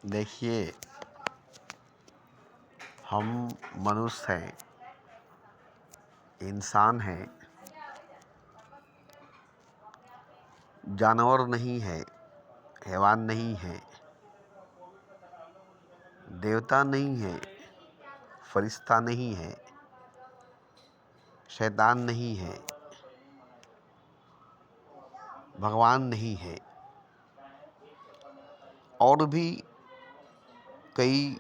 देखिए, हम मनुष्य हैं, इंसान हैं, जानवर नहीं है, हैवान नहीं है, देवता नहीं है, फरिश्ता नहीं है, शैतान नहीं है, भगवान नहीं है। और भी कई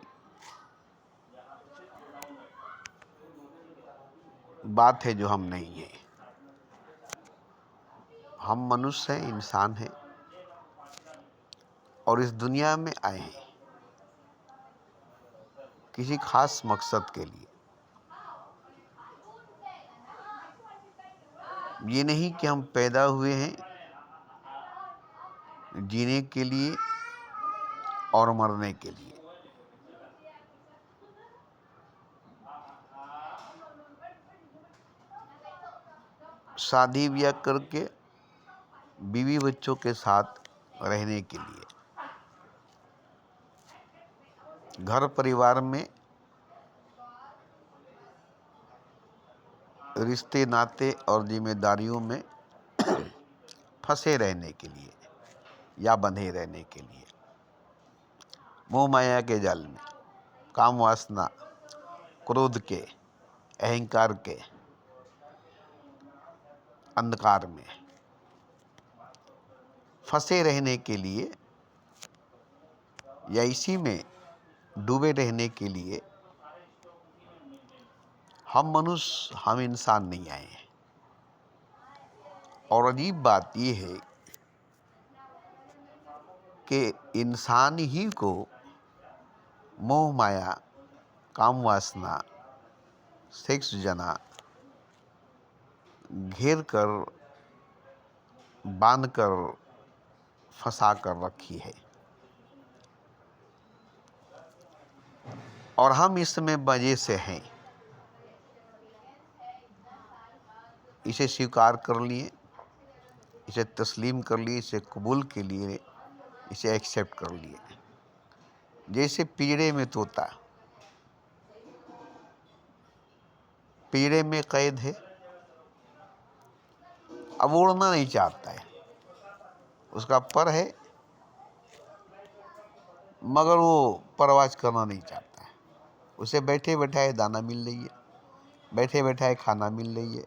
बात है जो हम नहीं हैं। हम मनुष्य हैं, इंसान हैं और इस दुनिया में आए हैं किसी खास मकसद के लिए। ये नहीं कि हम पैदा हुए हैं जीने के लिए और मरने के लिए। शादी ब्याह करके बीवी बच्चों के साथ रहने के लिए, घर परिवार में रिश्ते नाते और जिम्मेदारियों में फंसे रहने के लिए या बंधे रहने के लिए, मोह माया के जाल में, काम वासना, क्रोध के, अहंकार के अंधकार में फंसे रहने के लिए या इसी में डूबे रहने के लिए हम मनुष्य, हम इंसान नहीं आए हैं। और अजीब बात यह है कि इंसान ही को मोह माया, काम वासना, सेक्स जना घेर कर, बांध कर, फंसा कर रखी है और हम इसमें मजे से हैं। इसे स्वीकार कर लिए, इसे तस्लीम कर लिए, इसे कबूल के लिए, इसे एक्सेप्ट कर लिए। जैसे पिंजरे में तोता, पिंजरे में कैद है, अब उड़ना नहीं चाहता है, उसका पर है मगर वो परवाज करना नहीं चाहता है। उसे बैठे बैठाए दाना मिल रही है, बैठे बैठाए खाना मिल रही है।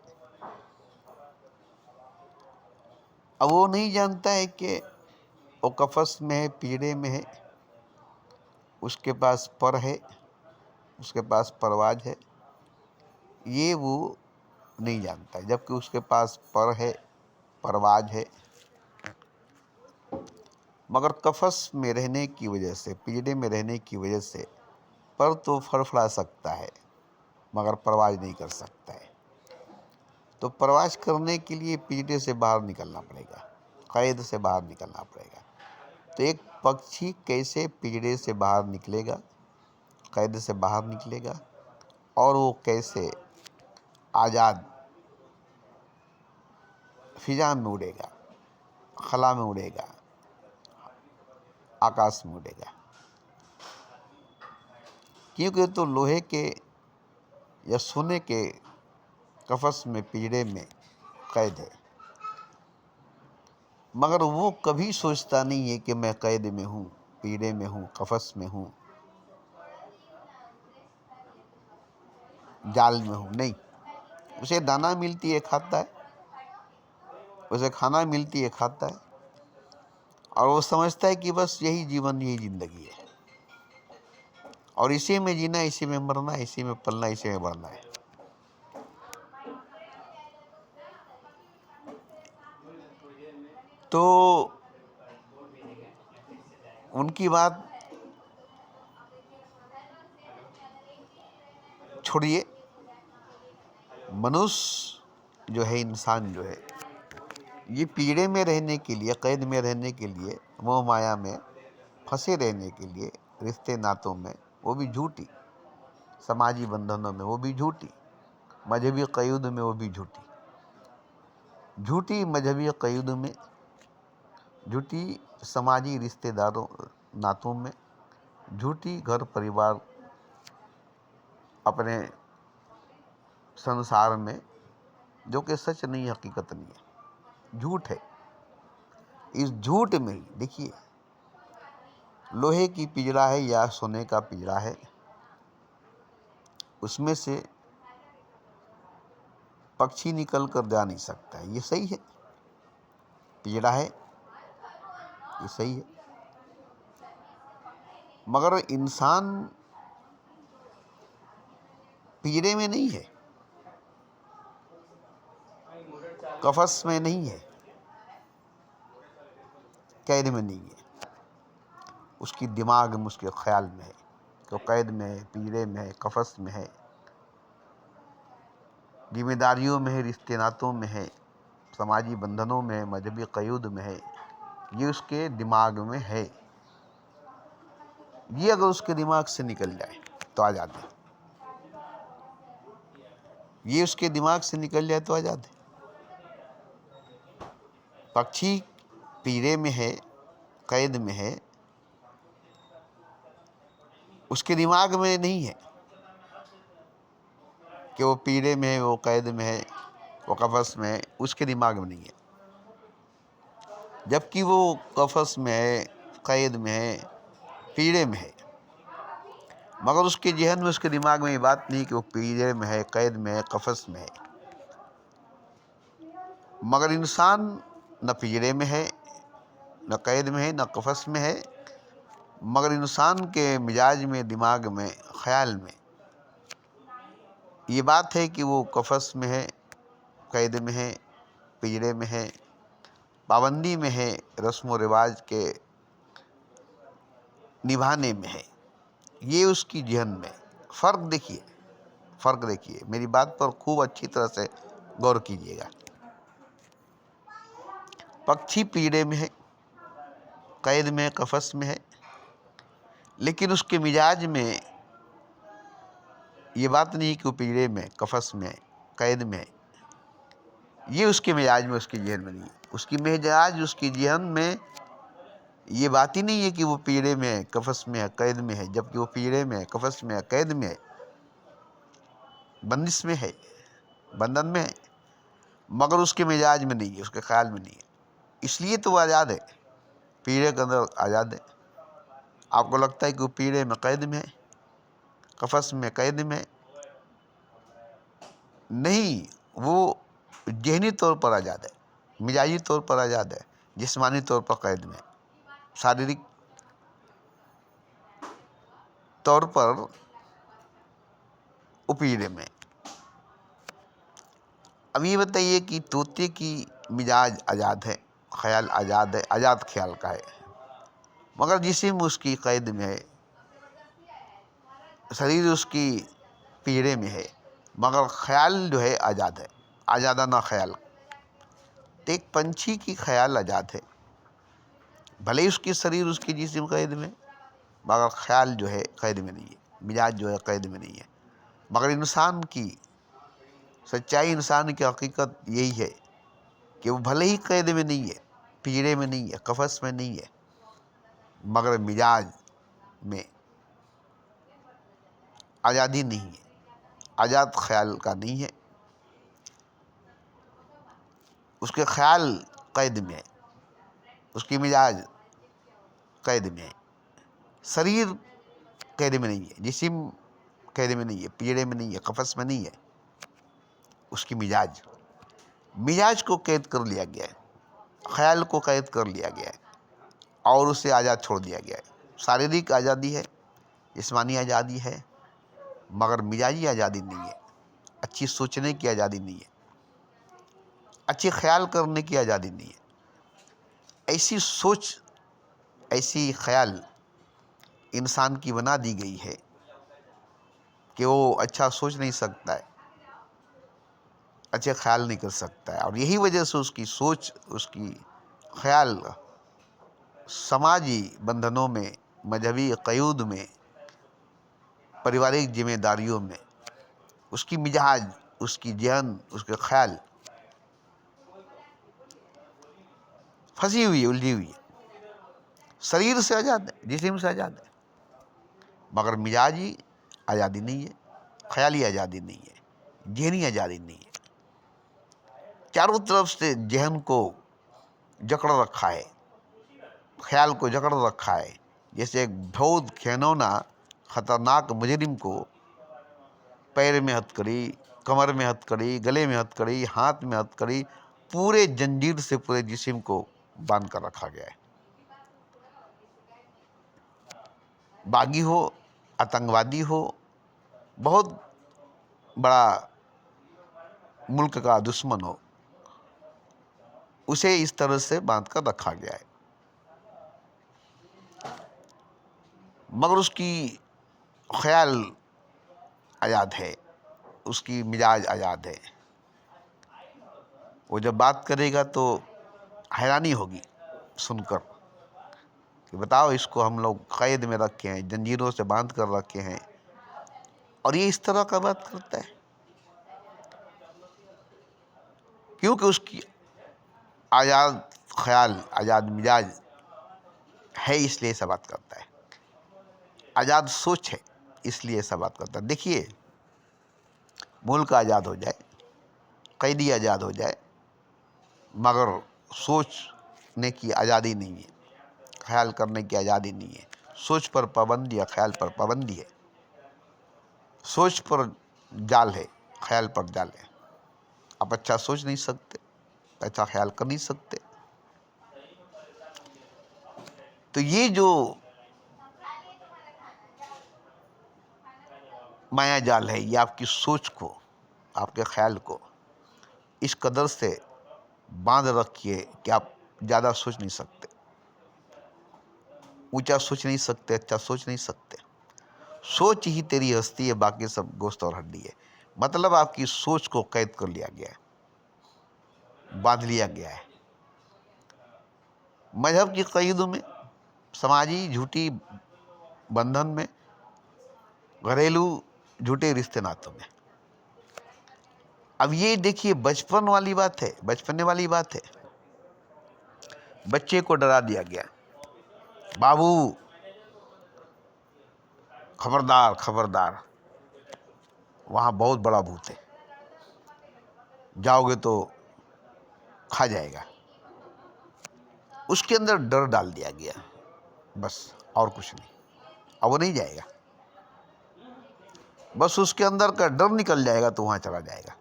अब वो नहीं जानता है कि वो कफस में है, पिंजरे में है, उसके पास पर है, उसके पास परवाज है। ये वो नहीं जानता है, जबकि उसके पास पर है, परवाज है। मगर कफस में रहने की वजह से, पिंजरे में रहने की वजह से पर तो फड़फड़ा सकता है मगर परवाज नहीं कर सकता है। तो परवाज करने के लिए पिंजरे से बाहर निकलना पड़ेगा, कैद से बाहर निकलना पड़ेगा। तो एक पक्षी कैसे पिंजरे से बाहर निकलेगा, कैद से बाहर निकलेगा, और वो कैसे आज़ाद फिजा में उड़ेगा, खला में उड़ेगा, आकाश में उड़ेगा। क्योंकि तो लोहे के या सोने के कफस में, पिंजरे में कैद है। मगर वो कभी सोचता नहीं है कि मैं कैद में हूँ, पिंजरे में हूँ, कफस में हूँ, जाल में हूँ। नहीं, उसे दाना मिलती है, खाता है, उसे खाना मिलती है, खाता है, और वो समझता है कि बस यही जीवन, यही जिंदगी है और इसी में जीना, इसी में मरना, इसी में पलना, इसी में बढ़ना है। तो उनकी बात छोड़िए, मनुष्य जो है, इंसान जो है, ये पीड़े में रहने के लिए, कैद में रहने के लिए, मोह माया में फंसे रहने के लिए, रिश्ते नातों में, वो भी झूठी, समाजी बंधनों में वो भी झूठी, मजहबी क़यूद में वो भी झूठी, झूठी मजहबी क़यूद में, झूठी समाजी रिश्तेदारों नातों में, झूठी घर परिवार अपने संसार में, जो कि सच नहीं, हकीकत नहीं है, झूठ है। इस झूठ में ही देखिए, लोहे की पिंजरा है या सोने का पिंजरा है, उसमें से पक्षी निकल कर जा नहीं सकता है, ये सही है। पिंजरा है, ये सही है। मगर इंसान पिंजरे में नहीं है, कफस में नहीं है, कैद में नहीं है। उसकी दिमाग में, उसके ख्याल में है, तो कैद में है, पिंजरे में है, कफस में है, जिम्मेदारियों में है, रिश्ते नातों में है, समाजी बंधनों में है, मजहबी क़यूद में है। ये उसके दिमाग में है। ये अगर उसके दिमाग से निकल जाए तो आज़ाद है। ये उसके दिमाग से निकल जाए तो आज़ाद है। पक्षी पिंजरे में है, कैद में है, उसके दिमाग में नहीं है कि वो पिंजरे में है, वो कैद में है, वो कफस में है, उसके दिमाग में नहीं है। जबकि वो कफस में है, कैद में है, पिंजरे में है, मगर उसके जहन में, उसके दिमाग में ये बात नहीं कि वो पिंजरे में है, कैद में है, कफस में है। मगर इंसान न पिंजरे में है, न कैद में है, न कफस में है, मगर इंसान के मिजाज में, दिमाग में, ख्याल में ये बात है कि वो कफस में है, कैद में है, पिंजरे में है, पाबंदी में है, रस्म व रिवाज के निभाने में है। ये उसकी जहन में फ़र्क देखिए, फ़र्क देखिए। मेरी बात पर खूब अच्छी तरह से गौर कीजिएगा। पक्षी पिंजरे में है, कैद में, कफस में है, लेकिन उसके मिजाज में ये बात नहीं कि वो पिंजरे में, कफस में, कैद में है। ये उसके मिजाज में, उसके जहन में नहीं है। उसकी मिजाज, उसकी जहन में ये बात ही नहीं है कि वो पिंजरे में है, कफस में है, कैद में है। जबकि वो पिंजरे में है, कफस में है, कैद में है, बंदिश में है, बंधन में है, मगर उसके मिजाज में नहीं है, उसके ख्याल में नहीं है। इसलिए तो वो आज़ाद है, पिंजरे के अंदर आज़ाद है। आपको लगता है कि वो पिंजरे में, कैद में है, कफस में, कैद में है। नहीं, वो ज़हनी तौर पर आज़ाद है, मिजाजी तौर पर आज़ाद है, जिस्मानी तौर पर कैद में है, शारीरिक तौर पर पिंजरे में। अब ये बताइए कि तोते की मिजाज आज़ाद है, ख्याल आज़ाद है, आज़ाद ख्याल का है, मगर जिस्म उसकी कैद में है, शरीर उसकी पिंजरे में है, मगर ख्याल जो है आज़ाद है, आज़ादाना ख्याल। तो एक पंछी की ख्याल आज़ाद है, भले ही उसकी शरीर, उसकी जिस्म कैद में, मगर ख्याल जो है कैद में नहीं है, मिजाज जो है कैद में नहीं है। मगर इंसान की सच्चाई, इंसान की हकीकत यही है कि वो भले ही कैद में नहीं है, पिंजरे में नहीं है, कफस में नहीं है, मगर मिजाज में आज़ादी नहीं है, आज़ाद ख्याल का नहीं है। उसके ख्याल कैद में है, उसकी मिजाज कैद में है, शरीर कैद में नहीं है, जिस्म कैद में नहीं है, पिंजरे में नहीं है, कफस में नहीं है। उसकी मिजाज, मिजाज को कैद कर लिया गया है, ख्याल को कैद कर लिया गया है और उसे आज़ाद छोड़ दिया गया है। शारीरिक आज़ादी है, जिस्मानी आज़ादी है, मगर मिजाजी आज़ादी नहीं है, अच्छी सोचने की आज़ादी नहीं है, अच्छे ख्याल करने की आज़ादी नहीं है। ऐसी सोच, ऐसी ख्याल इंसान की बना दी गई है कि वो अच्छा सोच नहीं सकता है, अच्छे ख्याल नहीं कर सकता है। और यही वजह से उसकी सोच, उसकी ख्याल समाजी बंधनों में, मजहबी क़यूद में, पारिवारिक जिम्मेदारियों में, उसकी मिजाज, उसकी जहन, उसके ख्याल फंसी हुई है, उलझी हुई है। शरीर से आज़ाद है, जिस्म से आज़ाद है, मगर मिजाजी आज़ादी नहीं है, ख्याली आज़ादी नहीं है, जहनी आज़ादी नहीं है। चारों तरफ से जहन को जकड़ रखा है, ख्याल को जकड़ रखा है। जैसे एक बहुत खिलौना खतरनाक मुजरिम को पैर में हथकड़ी, कमर में हथकड़ी, गले में हथकड़ी, हाथ में हथकड़ी, पूरे जंजीर से पूरे जिस्म को बांध कर रखा गया है। बागी हो, आतंकवादी हो, बहुत बड़ा मुल्क का दुश्मन हो, उसे इस तरह से बांध कर रखा गया है। मगर उसकी ख्याल आज़ाद है, उसकी मिजाज आज़ाद है। वो जब बात करेगा तो हैरानी होगी सुनकर कि बताओ, इसको हम लोग कैद में रखे हैं, जंजीरों से बांध कर रखे हैं, और ये इस तरह का बात करता है। क्योंकि उसकी आज़ाद ख्याल, आज़ाद मिजाज है, इसलिए ऐसा बात करता है। आज़ाद सोच है, इसलिए ऐसा बात करता है। देखिए, मुल्क आज़ाद हो जाए, कैदी आज़ाद हो जाए, मगर सोचने की आज़ादी नहीं है, ख्याल करने की आज़ादी नहीं है। सोच पर पाबंदी है, ख्याल पर पाबंदी है। सोच पर जाल है, ख्याल पर जाल है। आप अच्छा सोच नहीं सकते, अच्छा ख्याल कर नहीं सकते। तो ये जो माया जाल है, ये आपकी सोच को, आपके ख्याल को इस कदर से बांध रखिए कि आप ज़्यादा सोच नहीं सकते, ऊंचा सोच नहीं सकते, अच्छा सोच नहीं सकते। सोच ही तेरी हस्ती है, बाकी सब गोश्त और हड्डी है। मतलब आपकी सोच को कैद कर लिया गया है, बांध लिया गया है मजहब की क़ैदों में, समाजी झूठी बंधन में, घरेलू झूठे रिश्ते नातों में। अब ये देखिए, बचपन वाली बात है, बचपने वाली बात है। बच्चे को डरा दिया गया, बाबू खबरदार खबरदार, वहाँ बहुत बड़ा भूत है, जाओगे तो खा जाएगा। उसके अंदर डर डाल दिया गया, बस और कुछ नहीं। अब वो नहीं जाएगा, बस उसके अंदर का डर निकल जाएगा तो वहाँ चला जाएगा।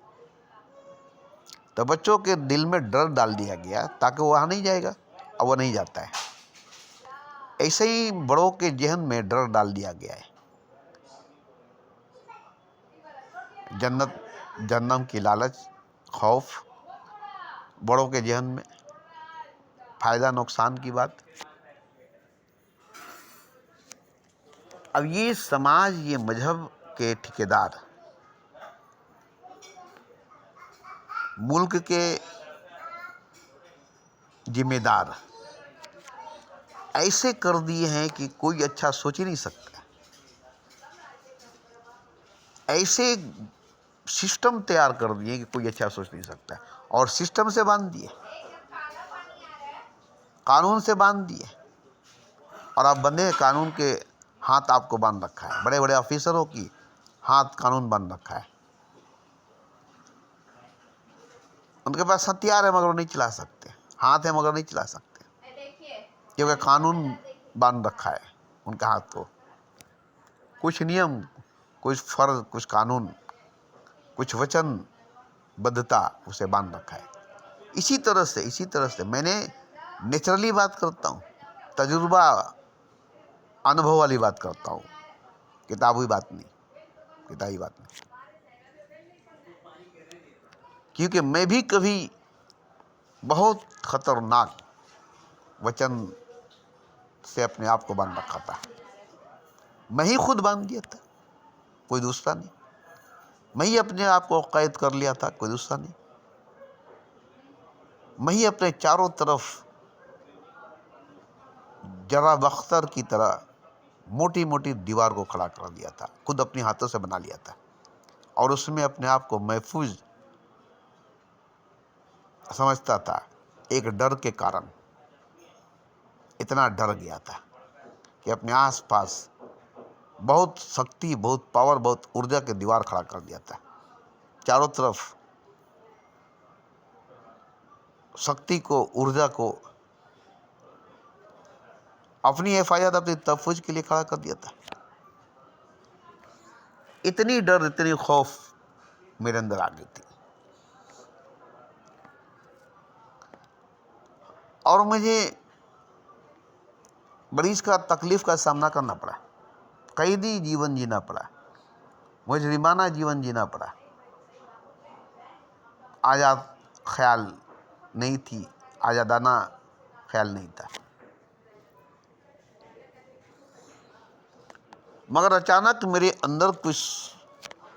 तो बच्चों के दिल में डर डाल दिया गया ताकि वो वहाँ नहीं जाएगा, अब वो नहीं जाता है। ऐसे ही बड़ों के जहन में डर डाल दिया गया है। जन्नत जन्नम की लालच, खौफ बड़ों के जहन में, फायदा नुकसान की बात। अब ये समाज, ये मजहब के ठेकेदार मुल्क के जिम्मेदार ऐसे कर दिए हैं कि कोई अच्छा सोच ही नहीं सकता। ऐसे सिस्टम तैयार कर दिए कि कोई अच्छा सोच नहीं सकता, और सिस्टम से बांध दिए, कानून से बांध दिए, और आप बंधे हैं कानून के हाथ, आपको बांध रखा है। बड़े बड़े ऑफिसरों की हाथ कानून बांध रखा है। उनके पास हथियार है मगर वो नहीं चला सकते, हाथ है मगर नहीं चला सकते, क्योंकि कानून बांध रखा है उनके हाथ को। कुछ नियम, कुछ फर्ज, कुछ कानून, कुछ वचनबद्धता उसे बांध रखा है। इसी तरह से मैंने नेचुरली बात करता हूँ, तजुर्बा अनुभव वाली बात करता हूँ, किताबी बात नहीं, किताबी बात नहीं। क्योंकि मैं भी कभी बहुत खतरनाक वचन से अपने आप को बांध रखा था। मैं ही खुद बांध दिया था, कोई दूसरा नहीं। मैं ही अपने आप को कैद कर लिया था, कोई दूसरा नहीं। मैं ही अपने चारों तरफ जरा बख्तर की तरह मोटी मोटी दीवार को खड़ा कर दिया था, खुद अपने हाथों से बना लिया था, और उसमें अपने आप को महफूज समझता था। एक डर के कारण इतना डर गया था कि अपने आसपास बहुत शक्ति, बहुत पावर, बहुत ऊर्जा के दीवार खड़ा कर दिया था। चारों तरफ शक्ति को, ऊर्जा को, अपनी हिफाजत, अपनी तहफ़्फ़ुज़ के लिए खड़ा कर दिया था। इतनी डर, इतनी खौफ मेरे अंदर आ गई थी और मुझे बड़ी इसका तकलीफ़ का सामना करना पड़ा। कैदी जीवन जीना पड़ा, मुजरिमाना जीवन जीना पड़ा। आज़ाद ख्याल नहीं थी, आज़ादाना ख्याल नहीं था। मगर अचानक मेरे अंदर कुछ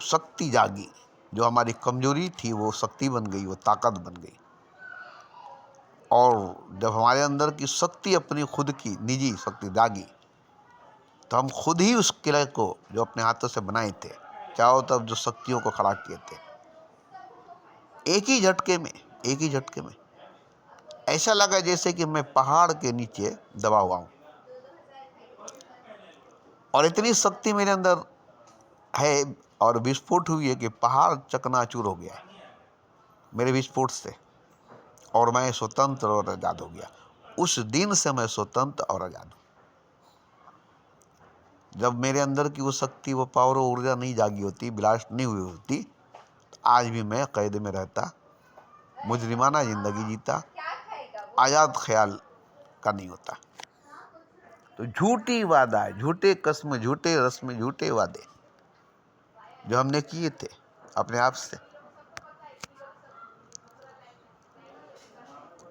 शक्ति जागी। जो हमारी कमजोरी थी वो शक्ति बन गई, वो ताकत बन गई। और जब हमारे अंदर की शक्ति, अपनी खुद की निजी शक्ति जागी, तो हम खुद ही उस किले को जो अपने हाथों से बनाए थे, चारों तरफ जो शक्तियों को खड़ा किए थे, एक ही झटके में ऐसा लगा जैसे कि मैं पहाड़ के नीचे दबा हुआ हूँ। और इतनी शक्ति मेरे अंदर है और विस्फोट हुई है कि पहाड़ चकनाचूर हो गया है मेरे विस्फोट से, और मैं स्वतंत्र और आज़ाद हो गया। उस दिन से मैं स्वतंत्र और आज़ाद हूँ। जब मेरे अंदर की वो शक्ति, वो पावर, वो ऊर्जा नहीं जागी होती, विलास नहीं हुई होती, तो आज भी मैं कैद में रहता, मुजरिमाना ज़िंदगी जीता, आज़ाद ख्याल का नहीं होता। तो झूठी वादा, झूठे कसम, झूठे रस्म, झूठे वादे जो हमने किए थे अपने आप से,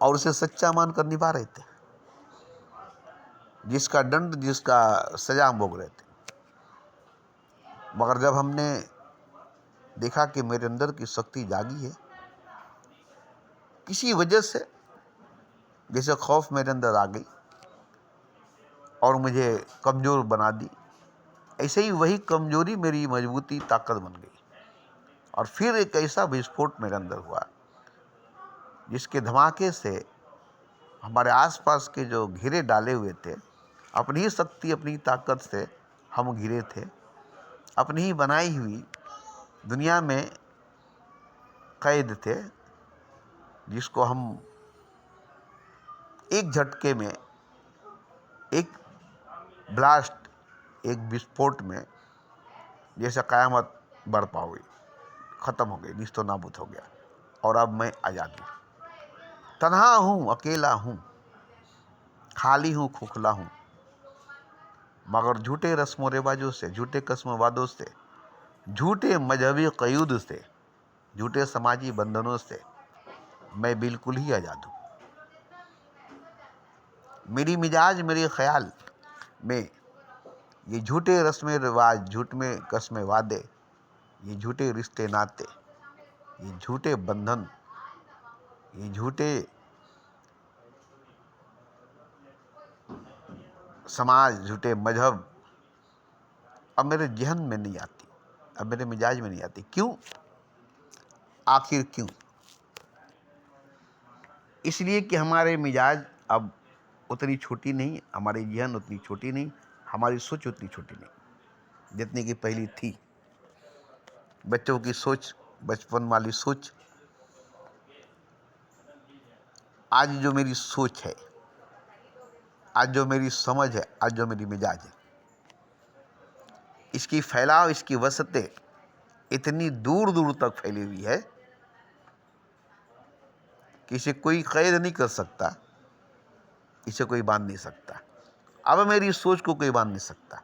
और उसे सच्चा मानकर निभा रहे थे, जिसका दंड, जिसका सजा हम भोग रहे थे। मगर जब हमने देखा कि मेरे अंदर की शक्ति जागी है, किसी वजह से जैसे खौफ मेरे अंदर आ गई और मुझे कमज़ोर बना दी, ऐसे ही वही कमज़ोरी मेरी मजबूती, ताकत बन गई। और फिर एक ऐसा विस्फोट मेरे अंदर हुआ जिसके धमाके से हमारे आसपास के जो घेरे डाले हुए थे, अपनी ही शक्ति, अपनी ताकत से हम घिरे थे, अपनी ही बनाई हुई दुनिया में कैद थे, जिसको हम एक झटके में, एक ब्लास्ट, एक विस्फोट में जैसे क़यामत बरपा हुई, ख़त्म हो गई, निस्तो नाबूद हो गया। और अब मैं आज़ाद हूँ, तन्हा हूँ, अकेला हूँ, खाली हूँ, खोखला हूँ। मगर झूठे रस्मों रिवाजों से, झूठे कसम वादों से, झूठे मजहबी क़यूद से, झूठे समाजी बंधनों से मैं बिल्कुल ही आज़ाद हूँ। मेरी मिजाज, मेरे ख्याल में ये झूठे रस्म रिवाज, झूठे कसम वादे, ये झूठे रिश्ते नाते, ये झूठे बंधन, ये झूठे समाज, झूठे मजहब अब मेरे जहन में नहीं आती, अब मेरे मिजाज में नहीं आती। क्यों? आखिर क्यों? इसलिए कि हमारे मिजाज अब उतनी छोटी नहीं, हमारी जहन उतनी छोटी नहीं, हमारी सोच उतनी छोटी नहीं जितनी कि पहली थी। बच्चों की सोच, बचपन वाली सोच, आज जो मेरी सोच है, आज जो मेरी समझ है, आज जो मेरी मिजाज है, इसकी फैलाव, इसकी वसतें इतनी दूर दूर तक फैली हुई है कि इसे कोई कैद नहीं कर सकता, इसे कोई बांध नहीं सकता। अब मेरी सोच को कोई बांध नहीं सकता,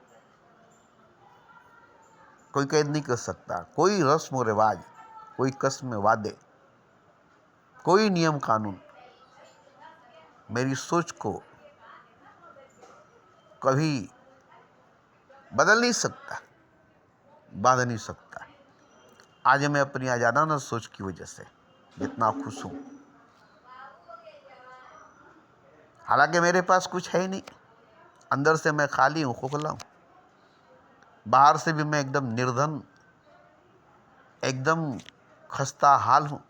कोई कैद नहीं कर सकता। कोई रस्म व रिवाज, कोई कसम वादे, कोई नियम कानून मेरी सोच को कभी बदल नहीं सकता, बांध नहीं सकता। आज मैं अपनी आज़ादाना सोच की वजह से जितना खुश हूँ, हालांकि मेरे पास कुछ है ही नहीं, अंदर से मैं खाली हूँ, खोखला हूँ, बाहर से भी मैं एकदम निर्धन, एकदम खस्ता हाल हूँ,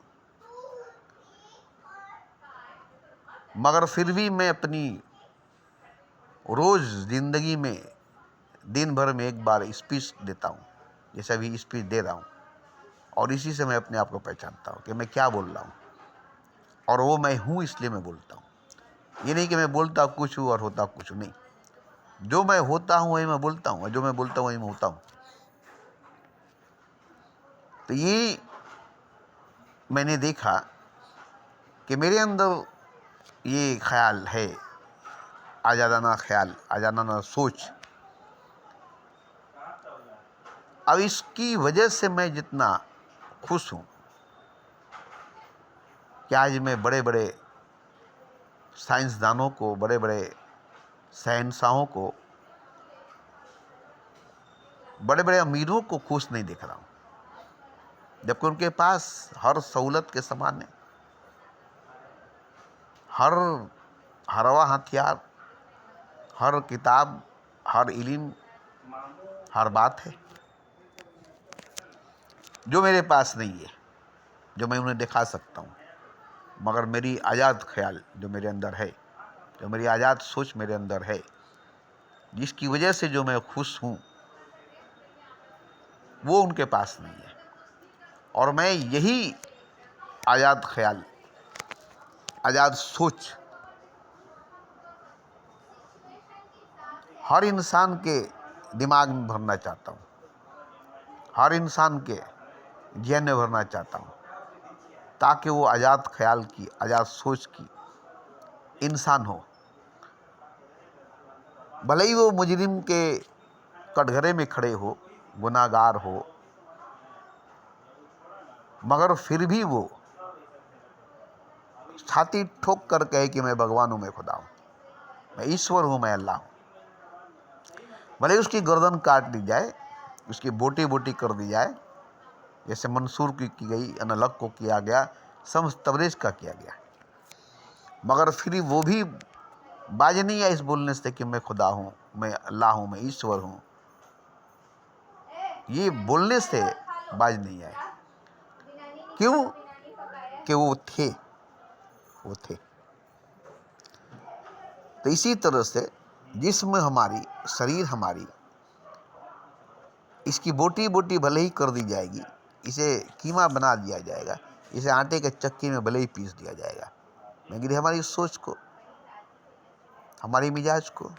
मगर फिर भी मैं अपनी रोज़ ज़िंदगी में दिन भर में एक बार स्पीच देता हूँ, जैसे अभी स्पीच दे रहा हूँ, और इसी से मैं अपने आप को पहचानता हूँ कि मैं क्या बोल रहा हूँ, और वो मैं हूँ इसलिए मैं बोलता हूँ। ये नहीं कि मैं बोलता कुछ हूँ और होता कुछ नहीं। जो मैं होता हूँ वही मैं बोलता हूँ, और जो मैं बोलता हूँ वही मैं होता हूँ। तो ये मैंने देखा कि मेरे अंदर ये ख्याल है, आज़ादाना ख्याल, आज़ादाना सोच। अब इसकी वजह से मैं जितना खुश हूँ कि आज मैं बड़े बड़े साइंसदानों को, बड़े बड़े शहंशाहों को, बड़े बड़े अमीरों को खुश नहीं देख रहा हूँ, जबकि उनके पास हर सहूलत के सामान है, हर हरवा हथियार, हर किताब, हर इल्म, हर बात है, जो मेरे पास नहीं है, जो मैं उन्हें दिखा सकता हूँ। मगर मेरी आज़ाद ख्याल जो मेरे अंदर है, जो मेरी आज़ाद सोच मेरे अंदर है, जिसकी वजह से जो मैं खुश हूँ, वो उनके पास नहीं है। और मैं यही आज़ाद ख्याल, आज़ाद सोच हर इंसान के दिमाग में भरना चाहता हूँ, हर इंसान के जहन में भरना चाहता हूँ, ताकि वो आज़ाद ख्याल की, आज़ाद सोच की इंसान हो। भले ही वो मुजरिम के कटघरे में खड़े हो, गुनाहगार हो, मगर फिर भी वो छाती ठोक कर कहे कि मैं भगवान हूँ, मैं खुदा हूँ, मैं ईश्वर हूँ, मैं अल्लाह हूँ। भले उसकी गर्दन काट दी जाए, उसकी बोटी बोटी कर दी जाए, जैसे मंसूर की गई, अनलक को किया गया, शम्स तबरेज का किया गया, मगर फिर वो भी बाज नहीं आए इस बोलने से कि मैं खुदा हूँ, मैं अल्लाह हूँ, मैं ईश्वर हूँ। ये बोलने से बाज नहीं आए। क्यों? कि वो थे। तो इसी तरह से जिस्म हमारी, शरीर हमारी, इसकी बोटी बोटी भले ही कर दी जाएगी, इसे कीमा बना दिया जाएगा, इसे आटे के चक्की में भले ही पीस दिया जाएगा, मगर हमारी सोच को, हमारी मिजाज को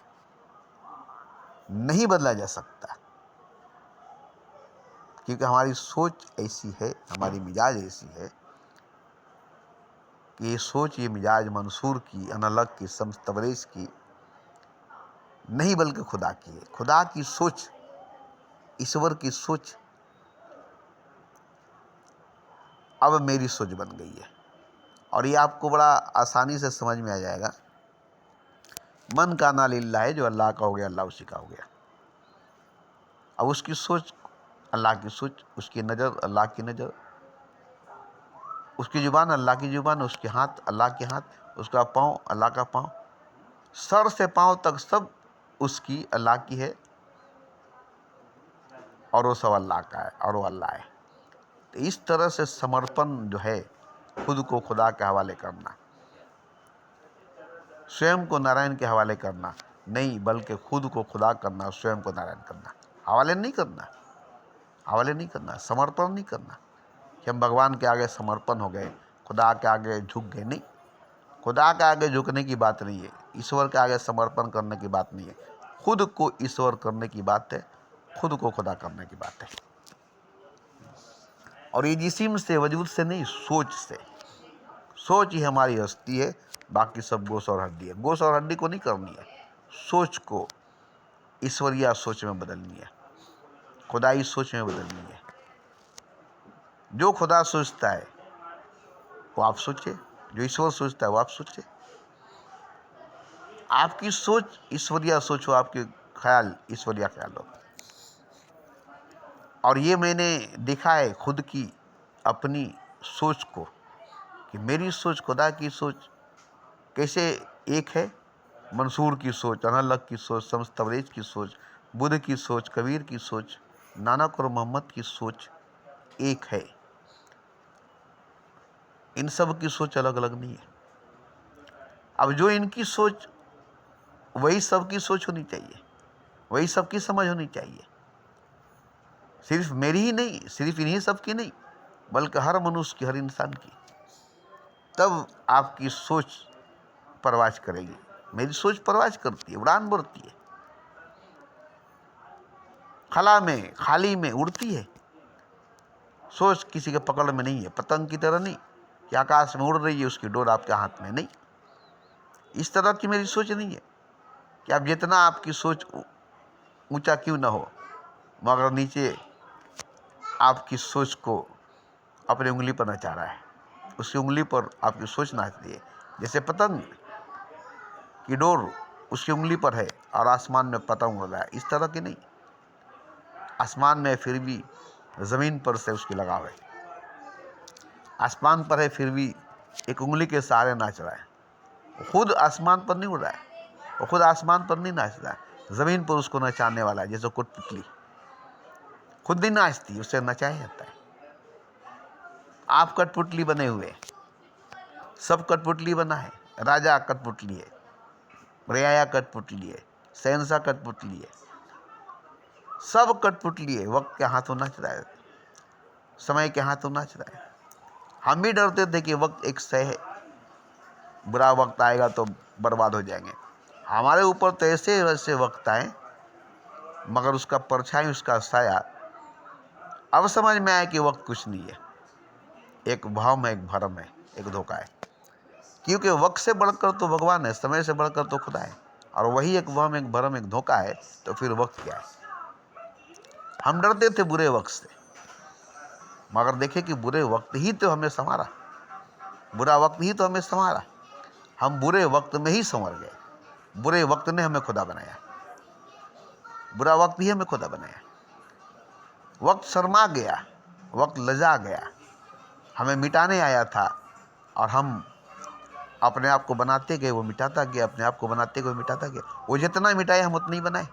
नहीं बदला जा सकता, क्योंकि हमारी सोच ऐसी है, हमारी मिजाज ऐसी है कि ये सोच, ये मिजाज मंसूर की, अनलक की, शम्स तबरेज की नहीं, बल्कि खुदा की है। खुदा की सोच, ईश्वर की सोच अब मेरी सोच बन गई है। और ये आपको बड़ा आसानी से समझ में आ जाएगा। मन का ना लिल्लाह है, जो अल्लाह का हो गया, अल्लाह उसी का हो गया। अब उसकी सोच अल्लाह की सोच, उसकी नज़र अल्लाह की नज़र, उसकी जुबान अल्लाह की जुबान, उसके हाथ अल्लाह के हाथ, उसका पाँव अल्लाह का पाँव, सर से पाँव तक सब उसकी, अल्लाह की है, और वो सब अल्लाह का है, और वो अल्लाह है। तो इस तरह से समर्पण जो है, खुद को खुदा के हवाले करना, स्वयं को नारायण के हवाले करना नहीं, बल्कि खुद को खुदा करना, स्वयं को नारायण करना। हवाले नहीं करना, हवाले नहीं करना, समर्पण नहीं करना कि हम भगवान के आगे समर्पण हो गए, खुदा के आगे झुक गए। नहीं, खुदा के आगे झुकने की बात नहीं है, ईश्वर के आगे समर्पण करने की बात नहीं है, खुद को ईश्वर करने की बात है, खुद को खुदा करने की बात है। और ये जिस्म से, वजूद से नहीं, सोच से। सोच ही हमारी हस्ती है, बाकी सब गोश और हड्डी है। गोश और हड्डी को नहीं करनी है, सोच को ईश्वरीय सोच में बदलनी है, खुदाई सोच में बदलनी है। जो खुदा सोचता है वो आप सोचिए, जो ईश्वर सोचता है वो आप सोचिए। आपकी सोच ईश्वरीय सोच हो, आपके ख्याल ईश्वरीय ख्याल हो। और ये मैंने देखा है खुद की, अपनी सोच को, कि मेरी सोच खुदा की सोच कैसे एक है। मंसूर की सोच, अनलक की सोच, शम्स तबरेज की सोच, बुद्ध की सोच, कबीर की सोच, नानक और मोहम्मद की सोच एक है। इन सब की सोच अलग अलग नहीं है। अब जो इनकी सोच, वही सबकी सोच होनी चाहिए, वही सबकी समझ होनी चाहिए, सिर्फ मेरी ही नहीं, सिर्फ इन्हीं सब की नहीं, बल्कि हर मनुष्य की, हर इंसान की। तब आपकी सोच परवाज करेगी। मेरी सोच परवाज करती है, उड़ान भरती है, खला में, खाली में उड़ती है। सोच किसी के पकड़ में नहीं है, पतंग की तरह नहीं कि आकाश में उड़ रही है, उसकी डोर आपके हाथ में नहीं। इस तरह की मेरी सोच नहीं है कि आप जितना आपकी सोच ऊंचा क्यों ना हो, मगर नीचे आपकी सोच को अपनी उंगली पर नचा रहा है, उसकी उंगली पर आपकी सोच नाच रही है। जैसे पतंग की डोर उसकी उंगली पर है और आसमान में पतंग उड़ रहा है, इस तरह की नहीं। आसमान में फिर भी ज़मीन पर से उसकी लगाव है, आसमान पर है फिर भी एक उंगली के सहारे नाच रहा है। वो खुद आसमान पर नहीं उड़ रहा है, वो खुद आसमान पर नहीं नाच रहा है, ज़मीन पर उसको नचाने वाला है। जैसे कठपुतली खुद नहीं नाचती, उसे नचाया जाता है। आप कठपुतली बने हुए, सब कठपुतली बना है। राजा कठपुतली है, रियाया कठपुतली है, शहंशाह कठपुतली है, सब कठपुतली है। वक्त के हाथों नाच रहा है, समय के हाथों नाच रहा है। हम भी डरते थे कि वक्त एक सह है, बुरा वक्त आएगा तो बर्बाद हो जाएंगे। हमारे ऊपर तो ऐसे वैसे वक्त आए, मगर उसका परछाई, उसका साया, अब समझ में आया कि वक्त कुछ नहीं है, एक भ्रम है, एक भरम है, एक धोखा है। क्योंकि वक्त से बढ़कर तो भगवान है, समय से बढ़कर तो खुदा है, और वही एक वहम, एक भरम, एक धोखा है, तो फिर वक्त क्या है। हम डरते थे बुरे वक्त से, मगर देखे कि बुरे वक्त ही तो हमें संवारा, बुरा वक्त ही तो हमें संवारा। हम बुरे वक्त में ही संवर गए, बुरे वक्त ने हमें खुदा बनाया, बुरा वक्त ही हमें खुदा बनाया। वक्त शर्मा गया, वक्त लजा गया, हमें मिटाने आया था, और हम अपने आप को बनाते गए, वो मिटाता गया, अपने आप को बनाते गए, मिटाता गया। वो जितना मिटाए हम उतना ही बनाए,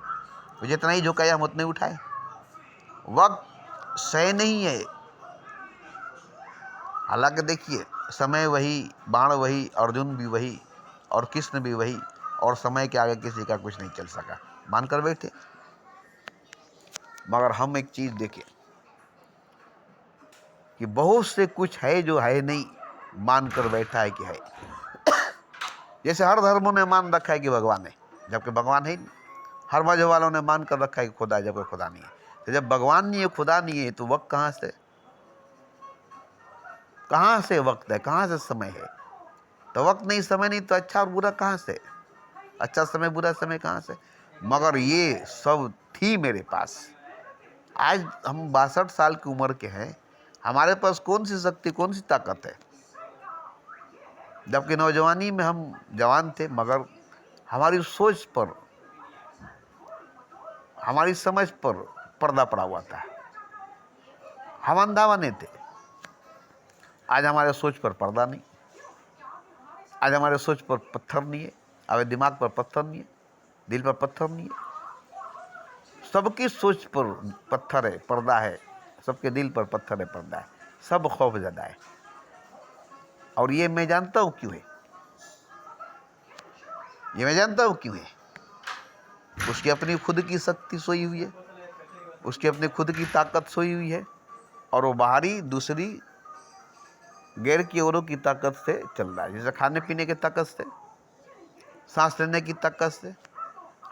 वो जितना ही झुकाए हम उतने उठाए। वक्त सही नहीं है। हालांकि देखिए, समय वही, बाण वही, अर्जुन भी वही, और कृष्ण भी वही, और समय के आगे किसी का कुछ नहीं चल सका, मानकर बैठे। मगर हम एक चीज देखें कि बहुत से कुछ है जो है नहीं, मानकर बैठा है कि है। जैसे हर धर्मों ने मान रखा है कि भगवान है, जबकि भगवान है नहीं। हर मजहब वालों ने मान कर रखा है कि खुदा है, जबकि खुदा नहीं है। तो जब भगवान नहीं है, खुदा नहीं है, तो वक्त कहाँ से, कहाँ से वक्त है, कहाँ से समय है। तो वक्त नहीं, समय नहीं, तो अच्छा और बुरा कहाँ से, अच्छा समय बुरा समय कहाँ से। मगर ये सब थी मेरे पास। आज हम 62 साल की उम्र के हैं, हमारे पास कौन सी शक्ति, कौन सी ताकत है। जबकि नौजवानी में हम जवान थे, मगर हमारी सोच पर, हमारी समझ पर पर्दा पड़ा हुआ था, हम अंधा बने थे। आज हमारे सोच पर पर्दा नहीं, आज हमारे सोच पर पत्थर नहीं है, हमारे दिमाग पर पत्थर नहीं है, दिल पर पत्थर नहीं है। सबकी सोच पर पत्थर है, पर्दा है, सबके दिल पर पत्थर है, पर्दा है, सब खौफ ज़दा है। और ये मैं जानता हूँ क्यों है, ये मैं जानता हूँ क्यों है। उसकी अपनी खुद की शक्ति सोई हुई है, उसकी अपनी खुद की ताकत सोई हुई है, और वो बाहरी दूसरी गैर की औरों की ताकत से चल रहा है। जैसे खाने पीने की ताकत से, सांस लेने की ताकत से,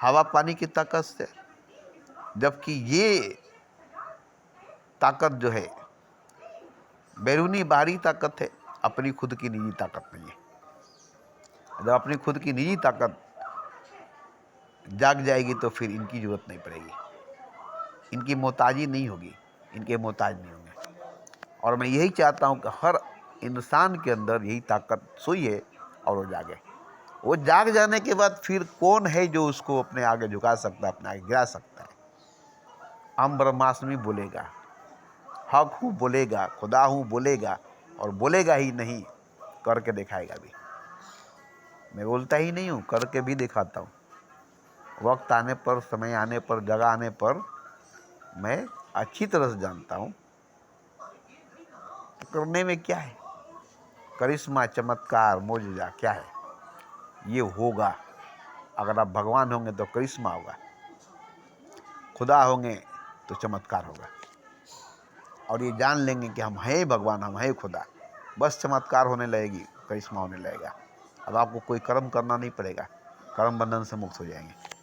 हवा पानी की ताकत से। जबकि ये ताकत जो है बैरूनी बाहरी ताकत है, अपनी खुद की निजी ताकत नहीं है। जब अपनी खुद की निजी ताकत जाग जाएगी तो फिर इनकी जरूरत नहीं पड़ेगी, इनकी मोहताजी नहीं होगी, इनके मोहताज नहीं होंगे। और मैं यही चाहता हूँ कि हर इंसान के अंदर यही ताकत सोई है, और वो जागे। वो जाग जाने के बाद फिर कौन है जो उसको अपने आगे झुका सकता है, अपने आगे गिरा सकता है। हम ब्रह्मास्मि बोलेगा, हक हूँ बोलेगा, खुदा हूँ बोलेगा, और बोलेगा ही नहीं, करके दिखाएगा भी। मैं बोलता ही नहीं हूँ, करके भी दिखाता हूँ। वक्त आने पर, समय आने पर, जगह आने पर मैं अच्छी तरह से जानता हूँ करने में क्या है, करिश्मा, चमत्कार, मोजजा क्या है। ये होगा, अगर आप भगवान होंगे तो करिश्मा होगा, खुदा होंगे तो चमत्कार होगा। और ये जान लेंगे कि हम हैं भगवान, हम हैं खुदा, बस चमत्कार होने लगेगी, करिश्मा होने लगेगा। अब आपको कोई कर्म करना नहीं पड़ेगा, कर्म बंधन से मुक्त हो जाएंगे।